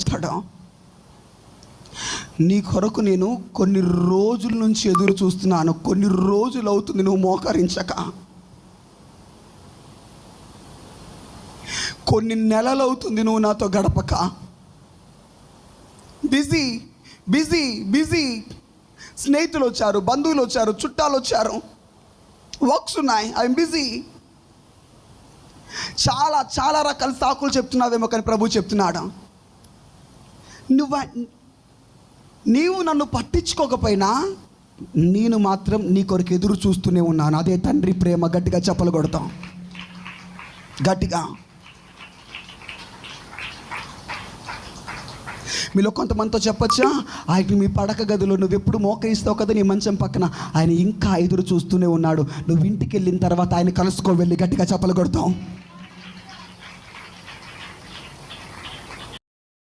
చెప్తాడు, నీ కొరకు నేను కొన్ని రోజుల నుంచి ఎదురు చూస్తున్నాను, కొన్ని రోజులు అవుతుంది నువ్వు మోకరించక, కొన్ని నెలలు అవుతుంది నువ్వు నాతో గడపక. Busy busy busy. స్నేహితులు వచ్చారు, బంధువులు వచ్చారు, చుట్టాలు వచ్చారు, వర్క్స్ ఉన్నాయి, ఐఎమ్ బిజీ. చాలా చాలా రకాల సాకులు చెప్తున్నావేమో, కానీ ప్రభు చెప్తున్నాడు, నీవు నన్ను పట్టించుకోకపోయినా నేను మాత్రం నీ కొరకు ఎదురు చూస్తూనే ఉన్నాను. అదే తండ్రి ప్రేమ. గట్టిగా చప్పలు కొడతాం, గట్టిగా. మీలో కొంతమందితో చెప్పచ్చా, ఆయన మీ పడక గదిలో నువ్వు ఎప్పుడు మోకరిస్తావు కదా నీ మంచం పక్కన, ఆయన ఇంకా ఎదురు చూస్తూనే ఉన్నాడు. నువ్వు ఇంటికి వెళ్ళిన తర్వాత ఆయన కలుసుకో వెళ్ళి. గట్టిగా చప్పలు కొడతాం.